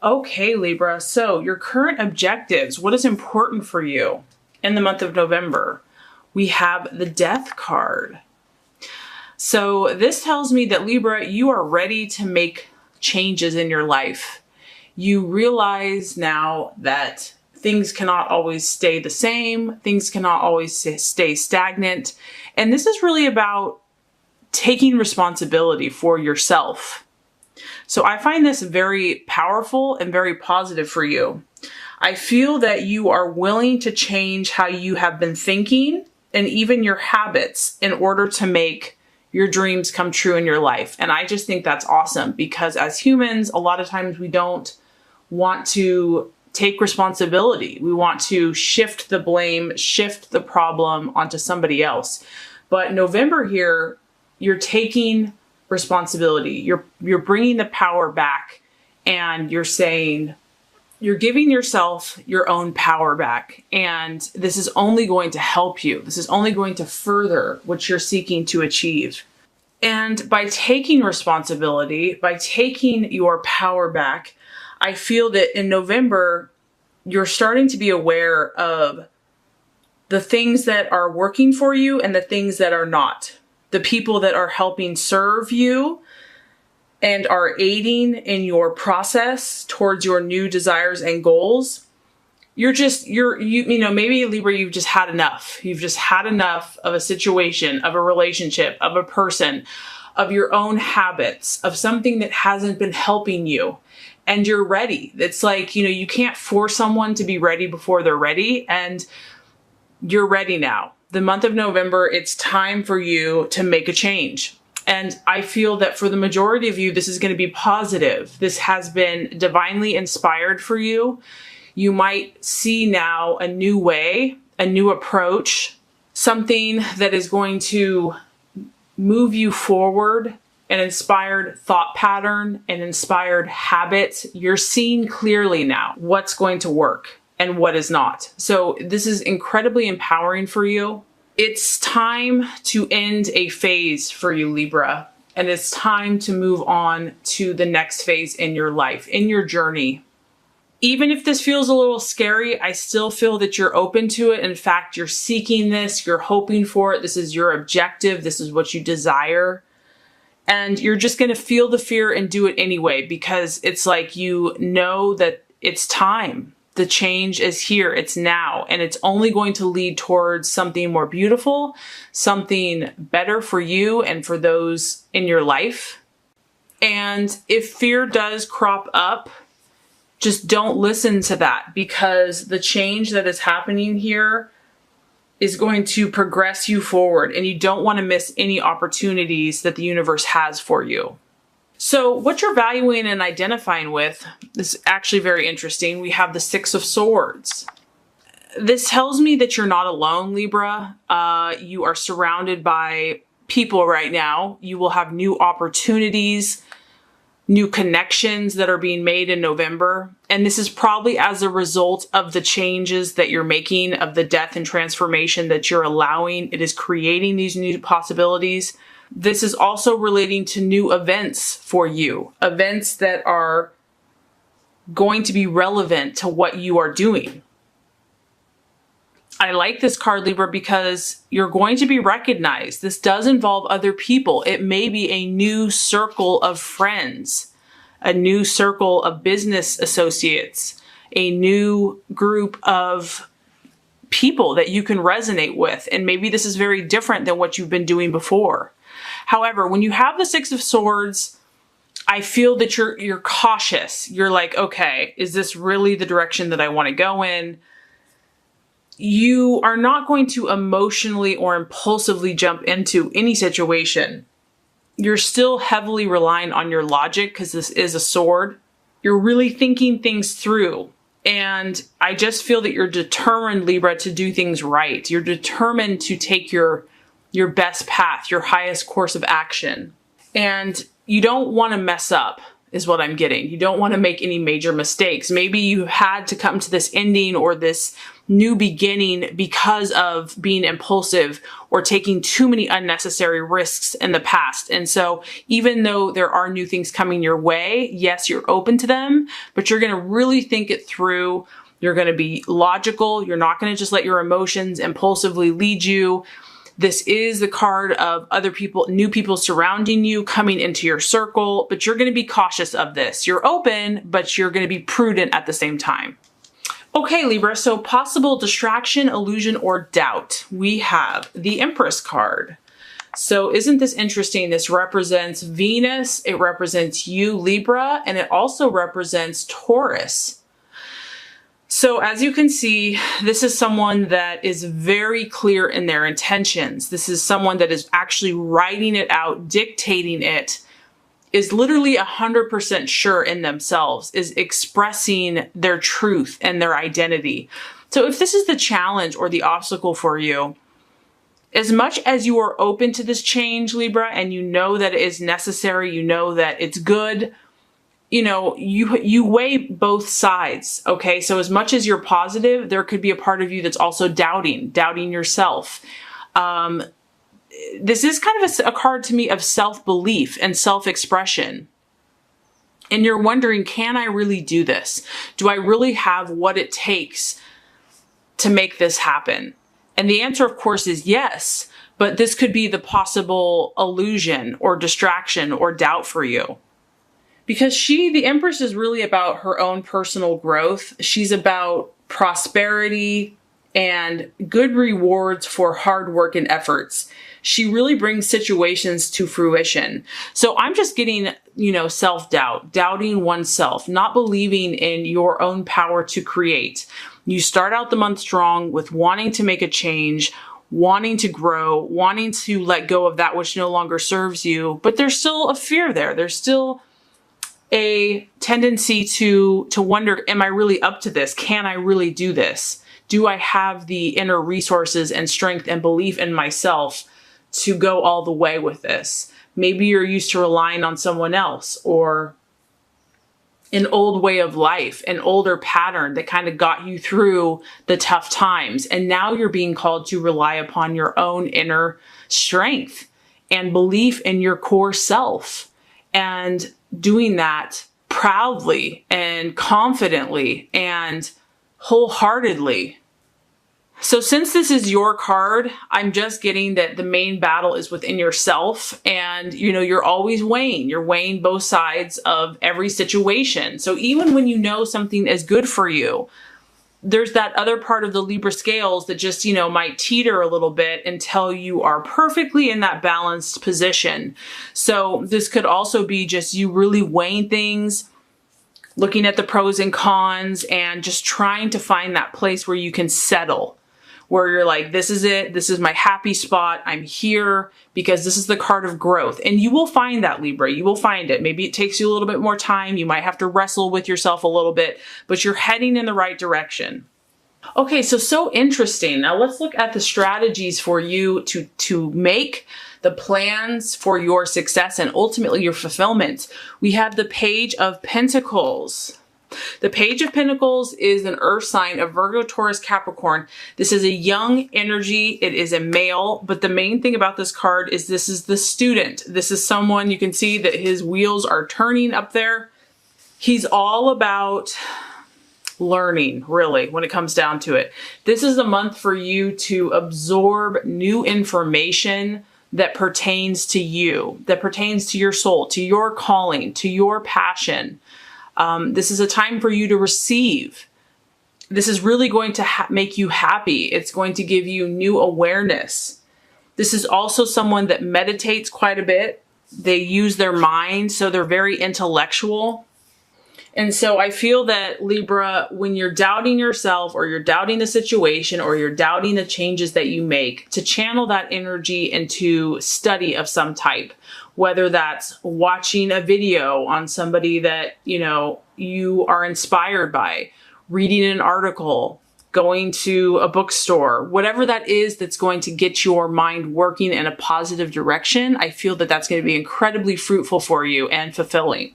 Okay, Libra. So your current objectives, what is important for you in the month of November? We have the Death card. So this tells me that Libra, you are ready to make changes in your life. You realize now that things cannot always stay the same. Things cannot always stay stagnant. And this is really about taking responsibility for yourself. So I find this very powerful and very positive for you. I feel that you are willing to change how you have been thinking and even your habits in order to make your dreams come true in your life. And I just think that's awesome because as humans, a lot of times we don't want to take responsibility. We want to shift the blame, shift the problem onto somebody else. But November here, you're taking responsibility. You're bringing the power back and you're saying, you're giving yourself your own power back. And this is only going to help you. This is only going to further what you're seeking to achieve. And by taking responsibility, by taking your power back, I feel that in November, you're starting to be aware of the things that are working for you and the things that are not. The people that are helping serve you and are aiding in your process towards your new desires and goals. Maybe Libra, you've just had enough. You've just had enough of a situation, of a relationship, of a person, of your own habits, of something that hasn't been helping you. And you're ready. It's like, you can't force someone to be ready before they're ready. And you're ready now. The month of November, it's time for you to make a change. And I feel that for the majority of you, this is going to be positive. This has been divinely inspired for you. You might see now a new way, a new approach, something that is going to move you forward, an inspired thought pattern, an inspired habit. You're seeing clearly now what's going to work and what is not. So this is incredibly empowering for you. It's time to end a phase for you, Libra, and it's time to move on to the next phase in your life, in your journey. Even if this feels a little scary, I still feel that you're open to it. In fact, you're seeking this, you're hoping for it. This is your objective. This is what you desire. And you're just going to feel the fear and do it anyway, because it's like you know that it's time. The change is here. It's now. And it's only going to lead towards something more beautiful, something better for you and for those in your life. And if fear does crop up, just don't listen to that, because the change that is happening here is going to progress you forward, and you don't want to miss any opportunities that the universe has for you. So what you're valuing and identifying with is actually very interesting. We have the Six of Swords. This tells me that you're not alone, Libra. You are surrounded by people right now. You will have new opportunities, new connections that are being made in November. And this is probably as a result of the changes that you're making, of the death and transformation that you're allowing. It is creating these new possibilities. This is also relating to new events for you, events that are going to be relevant to what you are doing. I like this card, Libra, because you're going to be recognized. This does involve other people. It may be a new circle of friends, a new circle of business associates, a new group of people that you can resonate with. And maybe this is very different than what you've been doing before. However, when you have the Six of Swords, I feel that you're cautious. You're like, okay, is this really the direction that I want to go in? You are not going to emotionally or impulsively jump into any situation. You're still heavily relying on your logic, because this is a sword. You're really thinking things through. And I just feel that you're determined, Libra, to do things right. You're determined to take your best path, your highest course of action. And you don't want to mess up. is what I'm getting. You don't want to make any major mistakes. Maybe you had to come to this ending or this new beginning because of being impulsive or taking too many unnecessary risks in the past. And so even though there are new things coming your way, yes, you're open to them, but you're going to really think it through. You're going to be logical. You're not going to just let your emotions impulsively lead you. This is the card of other people, new people surrounding you, coming into your circle, but you're going to be cautious of this. You're open, but you're going to be prudent at the same time. Okay, Libra, so possible distraction, illusion, or doubt. We have the Empress card. So isn't this interesting? This represents Venus, it represents you, Libra, and it also represents Taurus. So as you can see, this is someone that is very clear in their intentions. This is someone that is actually writing it out, dictating it, is literally 100% sure in themselves, is expressing their truth and their identity. So if this is the challenge or the obstacle for you, as much as you are open to this change, Libra, and you know that it is necessary, you know that it's good, you know, you weigh both sides, okay? So as much as you're positive, there could be a part of you that's also doubting yourself. This is kind of a card to me of self-belief and self-expression. And you're wondering, can I really do this? Do I really have what it takes to make this happen? And the answer, of course, is yes, but this could be the possible illusion or distraction or doubt for you. Because the Empress is really about her own personal growth. She's about prosperity and good rewards for hard work and efforts. She really brings situations to fruition. So I'm just getting, self-doubt, doubting oneself, not believing in your own power to create. You start out the month strong with wanting to make a change, wanting to grow, wanting to let go of that which no longer serves you, but there's still a fear there. There's still a tendency to wonder, am I really up to this? Can I really do this? Do I have the inner resources and strength and belief in myself to go all the way with this? Maybe you're used to relying on someone else or an old way of life, an older pattern that kind of got you through the tough times. And now you're being called to rely upon your own inner strength and belief in your core self, and doing that proudly and confidently and wholeheartedly. So since this is your card, I'm just getting that the main battle is within yourself, and you're always weighing. You're weighing both sides of every situation. So even when you know something is good for you, there's that other part of the Libra scales that just, might teeter a little bit until you are perfectly in that balanced position. So this could also be just you really weighing things, looking at the pros and cons, and just trying to find that place where you can settle, where you're like, this is it. This is my happy spot. I'm here because this is the card of growth. And you will find that, Libra. You will find it. Maybe it takes you a little bit more time. You might have to wrestle with yourself a little bit, but you're heading in the right direction. Okay, so interesting. Now let's look at the strategies for you to make the plans for your success and ultimately your fulfillment. We have the Page of Pentacles. The Page of Pentacles is an earth sign of Virgo, Taurus, Capricorn. This is a young energy. It is a male, but the main thing about this card is this is the student. This is someone, you can see that his wheels are turning up there. He's all about learning, really, when it comes down to it. This is a month for you to absorb new information that pertains to you, that pertains to your soul, to your calling, to your passion. This is a time for you to receive. This is really going to make you happy. It's going to give you new awareness. This is also someone that meditates quite a bit. They use their mind, so they're very intellectual. And so I feel that, Libra, when you're doubting yourself or you're doubting the situation or you're doubting the changes that you make, to channel that energy into study of some type, whether that's watching a video on somebody that, you are inspired by, reading an article, going to a bookstore, whatever that is that's going to get your mind working in a positive direction. I feel that that's going to be incredibly fruitful for you and fulfilling.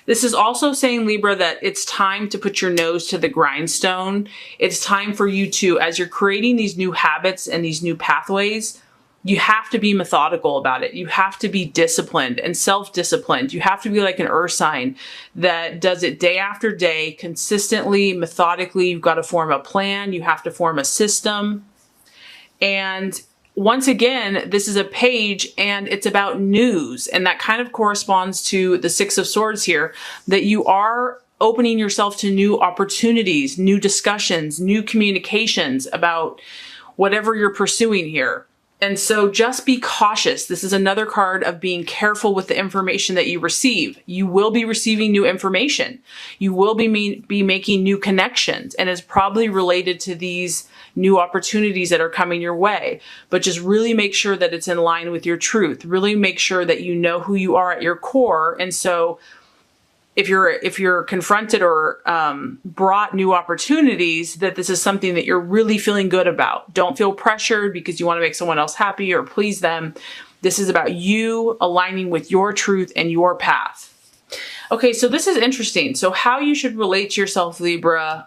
This is also saying, Libra, that it's time to put your nose to the grindstone. It's time for you to, as you're creating these new habits and these new pathways, you have to be methodical about it. You have to be disciplined and self-disciplined. You have to be like an earth sign that does it day after day, consistently, methodically. You've got to form a plan. You have to form a system. And once again, this is a page and it's about news. And that kind of corresponds to the Six of Swords here, that you are opening yourself to new opportunities, new discussions, new communications about whatever you're pursuing here. And so just be cautious. This is another card of being careful with the information that you receive. You will be receiving new information. You will be making new connections, and it's probably related to these new opportunities that are coming your way. But just really make sure that it's in line with your truth. Really make sure that you know who you are at your core. And so if you're confronted or brought new opportunities, that this is something that you're really feeling good about. Don't feel pressured because you want to make someone else happy or please them. This is about you aligning with your truth and your path. Okay, so this is interesting. So how you should relate to yourself, Libra,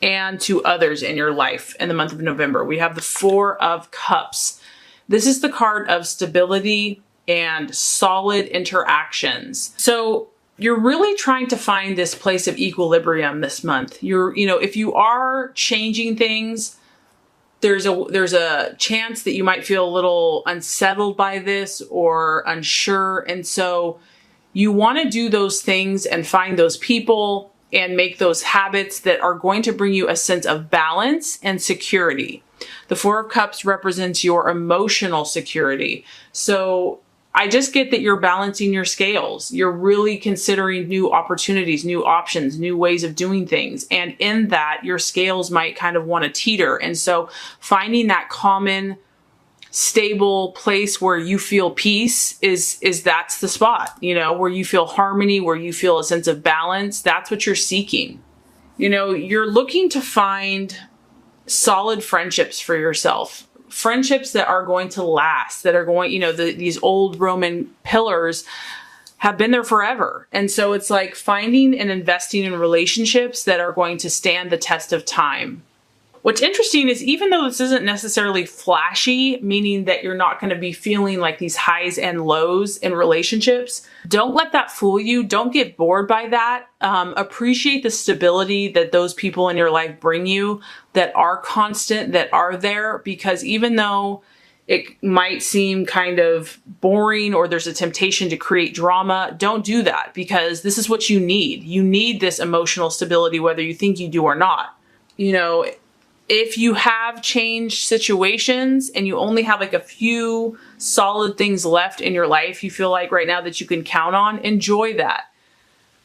and to others in your life in the month of November. We have the Four of Cups. This is the card of stability and solid interactions. So you're really trying to find this place of equilibrium this month. If you are changing things, there's a chance that you might feel a little unsettled by this or unsure. And so you want to do those things and find those people and make those habits that are going to bring you a sense of balance and security. The Four of Cups represents your emotional security. So I just get that you're balancing your scales. You're really considering new opportunities, new options, new ways of doing things. And in that, your scales might kind of want to teeter. And so finding that common, stable place where you feel peace that's the spot, where you feel harmony, where you feel a sense of balance. That's what you're seeking. You're looking to find solid friendships for yourself. Friendships that are going to last, that are going, these old Roman pillars have been there forever. And so it's like finding and investing in relationships that are going to stand the test of time. What's interesting is even though this isn't necessarily flashy, meaning that you're not going to be feeling like these highs and lows in relationships, don't let that fool you. Don't get bored by that. Appreciate the stability that those people in your life bring you, that are constant, that are there, because even though it might seem kind of boring or there's a temptation to create drama, don't do that, because this is what you need. You need this emotional stability, whether you think you do or not. If you have changed situations and you only have like a few solid things left in your life, you feel like right now that you can count on, enjoy that.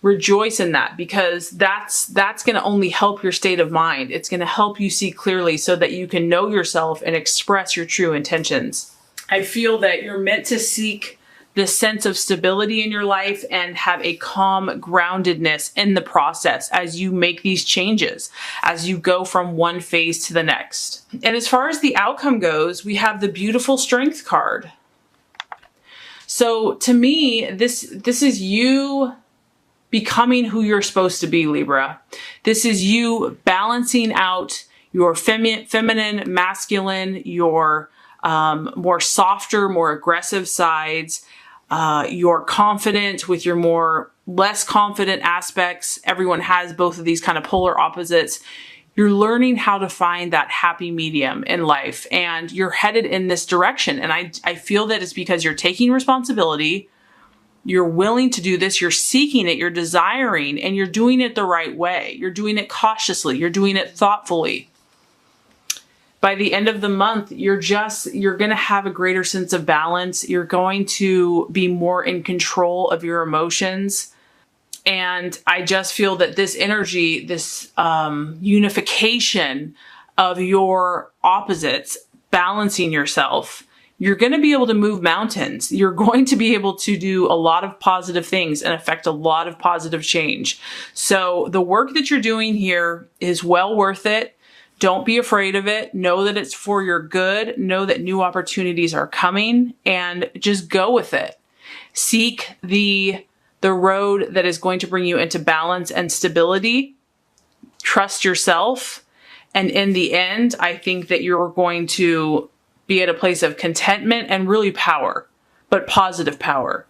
Rejoice in that, because that's going to only help your state of mind. It's going to help you see clearly so that you can know yourself and express your true intentions. I feel that you're meant to seek this sense of stability in your life and have a calm groundedness in the process as you make these changes, as you go from one phase to the next. And as far as the outcome goes, we have the beautiful Strength card. So to me, this is you becoming who you're supposed to be, Libra. This is you balancing out your feminine, masculine, your more softer, more aggressive sides. You're confident with your less confident aspects. Everyone has both of these kind of polar opposites. You're learning how to find that happy medium in life, and you're headed in this direction. And I feel that it's because you're taking responsibility. You're willing to do this. You're seeking it. You're desiring, and you're doing it the right way. You're doing it cautiously. You're doing it thoughtfully. By the end of the month, you're going to have a greater sense of balance. You're going to be more in control of your emotions. And I just feel that this energy, this unification of your opposites, balancing yourself, you're going to be able to move mountains. You're going to be able to do a lot of positive things and affect a lot of positive change. So the work that you're doing here is well worth it. Don't be afraid of it. Know that it's for your good. Know that new opportunities are coming, and just go with it. Seek the the road that is going to bring you into balance and stability. Trust yourself. And in the end, I think that you're going to be at a place of contentment and really power, but positive power.